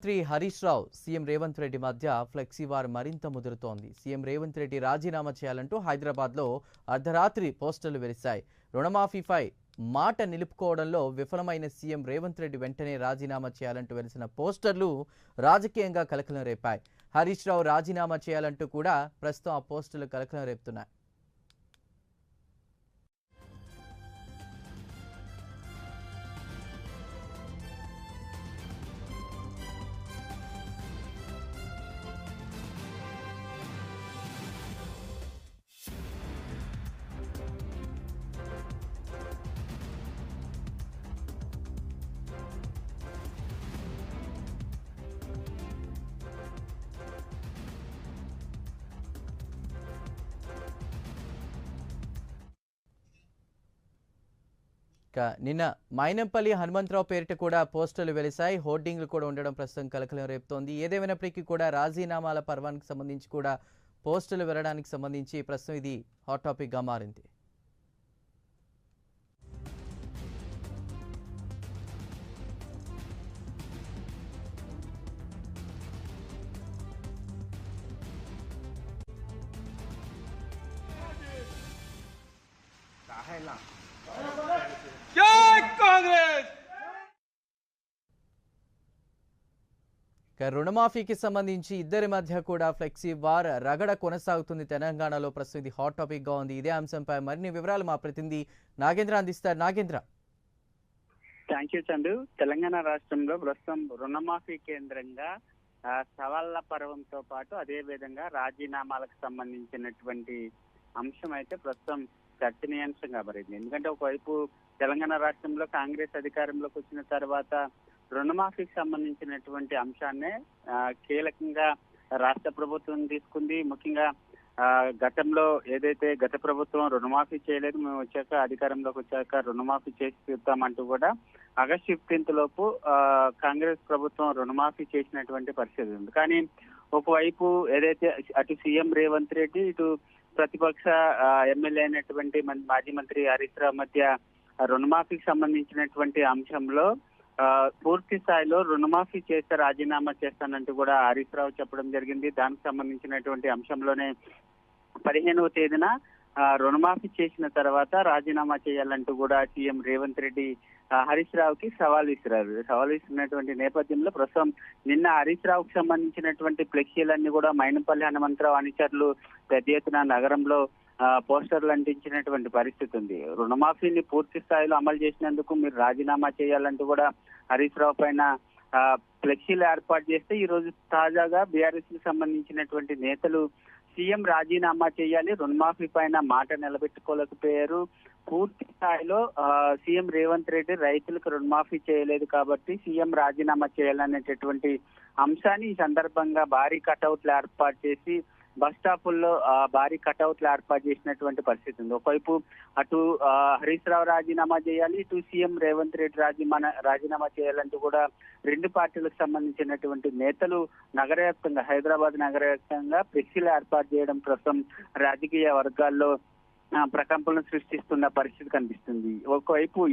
మంత్రి హరీష్ రావు సీఎం రేవంత్ రెడ్డి మధ్య flexi war మరింత ముదురుతోంది. సీఎం రేవంత్ రెడ్డి రాజీనామా చేయాలంటూ హైదరాబాద్లో అర్ధరాత్రి పోస్టర్లు వెలిశాయి. రుణమాఫీపై మాట నిలుపుకోవడంలో విఫలమైన సీఎం రేవంత్ రెడ్డి వెంటనే రాజీనామా చేయాలంటూ వెలిసిన పోస్టర్లు రాజకీయంగా కలకలం రేపాయి. హరీష్ రావు రాజీనామా చేయాలంటూ కూడా ప్రస్తుతం ఆ పోస్టర్లు కలకలం రేపుతున్నాయి. నిన్న మైనంపల్లి హనుమంతరావు పేరిట కూడా పోస్టర్లు వెలిశాయి. హోర్డింగ్లు కూడా ఉండడం ప్రస్తుతం కలకలం రేపుతోంది. ఏదేమైనప్పటికీ కూడా రాజీనామాల పర్వానికి సంబంధించి కూడా పోస్టర్లు వెళ్ళడానికి సంబంధించి ప్రస్తుతం ఇది హాట్ టాపిక్గా మారింది. రుణమాఫీకి సంబంధించి ఇద్దరి మధ్య కూడా ఫ్లెక్సీ వార్ రగడ కొనసాగుతుంది. తెలంగాణలో ప్రస్తుతం ఇది హాట్ టాపిక్ గా ఉంది. ఇదే అంశంపై మరిన్ని వివరాలు మా ప్రతినిధి నాగేంద్ర అందిస్తారు. నాగేంద్ర. Thank you Chandu. తెలంగాణ రాష్ట్రంలో ప్రస్తుతం రుణమాఫీ కేంద్రంగా సవాళ్ల పర్వంతో పాటు అదే విధంగా రాజీనామాలకు సంబంధించినటువంటి అంశం అయితే ప్రస్తుతం చర్చనీయాంశంగా మారింది. ఎందుకంటే ఒకవైపు తెలంగాణ రాష్ట్రంలో కాంగ్రెస్ అధికారంలోకి వచ్చిన తర్వాత రుణమాఫీకి సంబంధించినటువంటి అంశాన్నే కీలకంగా రాష్ట్ర ప్రభుత్వం తీసుకుంది. ముఖ్యంగా గతంలో ఏదైతే గత ప్రభుత్వం రుణమాఫీ చేయలేదు, మేము వచ్చాక అధికారంలోకి వచ్చాక రుణమాఫీ చేసి తీరుతామంటూ కూడా ఆగస్టు 15 లోపు కాంగ్రెస్ ప్రభుత్వం రుణమాఫీ చేసినటువంటి పరిస్థితి ఉంది. కానీ ఒకవైపు ఏదైతే అటు సీఎం రేవంత్ రెడ్డి, ఇటు ప్రతిపక్ష ఎమ్మెల్యే అయినటువంటి మాజీ మంత్రి హరీష్ రావు మధ్య రుణమాఫీకి సంబంధించినటువంటి అంశంలో పూర్తి స్థాయిలో రుణమాఫీ చేస్తే రాజీనామా చేస్తానంటూ కూడా హరీష్ రావు చెప్పడం జరిగింది. దానికి సంబంధించినటువంటి అంశంలోనే 15వ తేదీన రుణమాఫీ చేసిన తర్వాత రాజీనామా చేయాలంటూ కూడా సీఎం రేవంత్ రెడ్డి హరీష్ రావుకి సవాల్ ఇస్తున్నటువంటి నేపథ్యంలో ప్రస్తుతం నిన్న హరీష్ రావుకి సంబంధించినటువంటి ఫ్లెక్సీలన్నీ కూడా మైనంపల్లి హనుమంతరావు అనుచరులు పెద్ద ఎత్తున నగరంలో పోస్టర్లు అంటించినటువంటి పరిస్థితి ఉంది. రుణమాఫీని పూర్తి స్థాయిలో అమలు చేసినందుకు మీరు రాజీనామా చేయాలంటూ కూడా హరీష్ రావు పైన ఫ్లెక్సీలు ఏర్పాటు చేస్తే ఈ రోజు తాజాగా బీఆర్ఎస్ కి సంబంధించినటువంటి నేతలు సీఎం రాజీనామా చేయాలి, రుణమాఫీ పైన మాట నిలబెట్టుకోలేకపోయారు, పూర్తి స్థాయిలో సీఎం రేవంత్ రెడ్డి రైతులకు రుణమాఫీ చేయలేదు కాబట్టి సీఎం రాజీనామా చేయాలనేటటువంటి అంశాన్ని ఈ సందర్భంగా భారీ కటౌట్లు ఏర్పాటు చేసి బస్ స్టాపుల్లో భారీ కటౌట్లు ఏర్పాటు చేసినటువంటి పరిస్థితి ఉంది. ఒకవైపు అటు హరీష్ రావు రాజీనామా చేయాలి, ఇటు సీఎం రేవంత్ రెడ్డి రాజీనామా చేయాలంటూ కూడా రెండు పార్టీలకు సంబంధించినటువంటి నేతలు నగరవ్యాప్తంగా హైదరాబాద్ నగరవ్యాప్తంగా ఫ్లెక్సీలు ఏర్పాటు చేయడం ప్రస్తుతం రాజకీయ వర్గాల్లో ప్రకంపనలు సృష్టిస్తున్న పరిస్థితి కనిపిస్తుంది.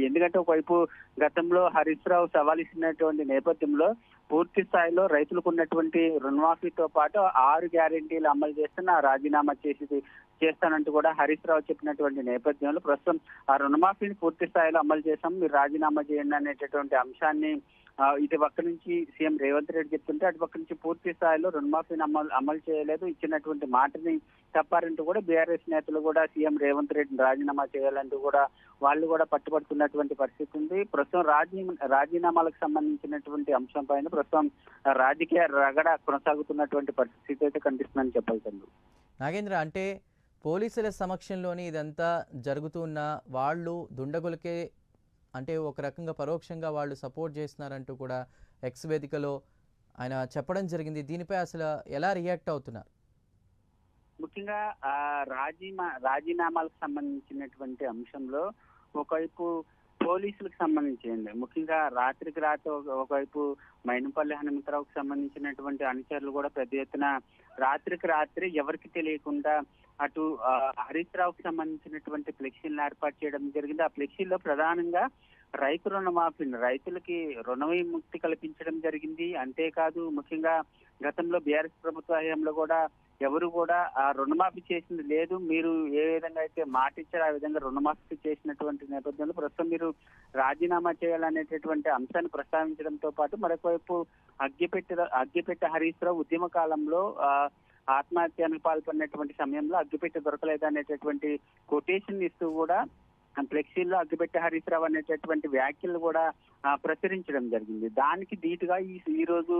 ఎందుకంటే ఒకవైపు గతంలో హరీష్ రావు సవాల్ ఇచ్చినటువంటి నేపథ్యంలో పూర్తి స్థాయిలో రైతులకు ఉన్నటువంటి రుణమాఫీతో పాటు 6 గ్యారెంటీలు అమలు చేస్తున్న రాజీనామా చేస్తానంటూ కూడా హరీష్ రావు చెప్పినటువంటి నేపథ్యంలో ప్రస్తుతం ఆ రుణమాఫీని పూర్తి స్థాయిలో అమలు చేస్తాం, మీరు రాజీనామా చేయండి అనేటటువంటి అంశాన్ని ఇటు పక్క నుంచి సీఎం రేవంత్ రెడ్డి చెప్తుంటే అటు పక్క నుంచి పూర్తి స్థాయిలో రుణమాఫీని అమలు చేయలేదు, ఇచ్చినటువంటి మాటని తప్పారంటూ కూడా బీఆర్ఎస్ నేతలు కూడా సీఎం రేవంత్ రెడ్డిని రాజీనామా చేయాలంటూ కూడా వాళ్ళు కూడా పట్టుబడుతున్నటువంటి పరిస్థితి ఉంది. ప్రస్తుతం రాజీనామాలకు సంబంధించినటువంటి అంశం పైన ప్రస్తుతం రాజకీయ రగడ కొనసాగుతున్నటువంటి పరిస్థితి అయితే కనిపిస్తుందని చెప్పగలను. నాగేంద్ర, అంటే పోలీసుల సమక్షంలోని ఇదంతా జరుగుతున్న వాళ్ళు దుండగులకే అంటే ఒక రకంగా పరోక్షంగా వాళ్ళు సపోర్ట్ చేస్తున్నారంటూ కూడా ఎక్స్ వేదికలో ఆయన చెప్పడం జరిగింది. దీనిపై అసలు ఎలా రియాక్ట్ అవుతున్నారు? ముఖ్యంగా రాజీనామాలకు సంబంధించినటువంటి అంశంలో ఒకవైపు పోలీసులకు సంబంధించింది, ముఖ్యంగా రాత్రికి రాత్రి ఒకవైపు మైనంపల్లి హనుమంతరావుకు సంబంధించినటువంటి అనుచరులు కూడా పెద్ద ఎత్తున రాత్రికి రాత్రి ఎవరికి తెలియకుండా అటు హరీష్ రావుకి సంబంధించినటువంటి ఫ్లెక్సీలను ఏర్పాటు చేయడం జరిగింది. ఆ ఫ్లెక్సీల్లో ప్రధానంగా రైతు రుణమాఫీని రైతులకి రుణ విముక్తి కల్పించడం జరిగింది. అంతేకాదు ముఖ్యంగా గతంలో బీఆర్ఎస్ ప్రభుత్వ హయాంలో కూడా ఎవరు కూడా ఆ రుణమాఫీ చేసింది లేదు. మీరు ఏ విధంగా అయితే మాట ఇచ్చారో ఆ విధంగా రుణమాఫీ చేసినటువంటి నేపథ్యంలో ప్రస్తుతం మీరు రాజీనామా చేయాలనేటటువంటి అంశాన్ని ప్రస్తావించడంతో పాటు మరొకవైపు అగ్గిపెట్టె హరీష్ రావు ఉద్యమ కాలంలో ఆత్మహత్యానికి పాల్పడినటువంటి సమయంలో అగ్గిపెట్టె దొరకలేదనేటటువంటి కొటేషన్ ఇస్తూ కూడా ఫ్లెక్సీల్లో అగ్గిపెట్టె హరీష్ రావు అనేటటువంటి వ్యాఖ్యలు కూడా ప్రచురించడం జరిగింది. దానికి ధీటుగా ఈ రోజు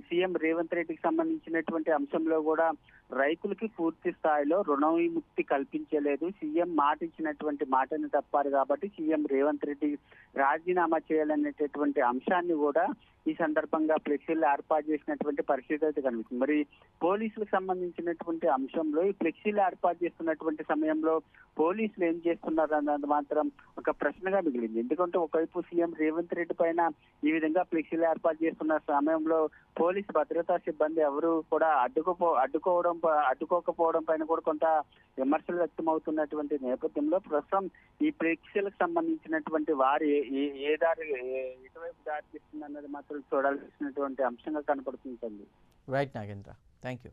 సీఎం రేవంత్ రెడ్డికి సంబంధించినటువంటి అంశంలో కూడా రైతులకి పూర్తి స్థాయిలో రుణ విముక్తి కల్పించలేదు. సీఎం మాట ఇచ్చినటువంటి మాటని తప్పారు కాబట్టి సీఎం రేవంత్ రెడ్డి రాజీనామా చేయాలనేటటువంటి అంశాన్ని కూడా ఈ సందర్భంగా ఫ్లెక్సీలు ఏర్పాటు చేసినటువంటి పరిస్థితి అయితే కనిపిస్తుంది. మరి పోలీసులకు సంబంధించినటువంటి అంశంలో ఈ ఫ్లెక్సీలు ఏర్పాటు చేస్తున్నటువంటి సమయంలో పోలీసులు ఏం చేస్తున్నారు అన్నది మాత్రం ఒక ప్రశ్నగా మిగిలింది. ఎందుకంటే ఒకవైపు సీఎం రేవంత్ రెడ్డి పైన ఈ విధంగా ఫ్లెక్సీలు ఏర్పాటు చేస్తున్న సమయంలో పోలీసు భద్రతా సిబ్బంది ఎవరు కూడా అడ్డుకోకపోవడం పైన కూడా కొంత విమర్శలు వ్యక్తమవుతున్నటువంటి నేపథ్యంలో ప్రస్తుతం ఈ ఫ్లెక్సీలకు సంబంధించినటువంటి వారు ఎటువైపు దారి తీస్తుంది అన్నది మాత్రం చూడాల్సినటువంటి అంశంగా కనపడుతుంది. Right Nagendra, thank you.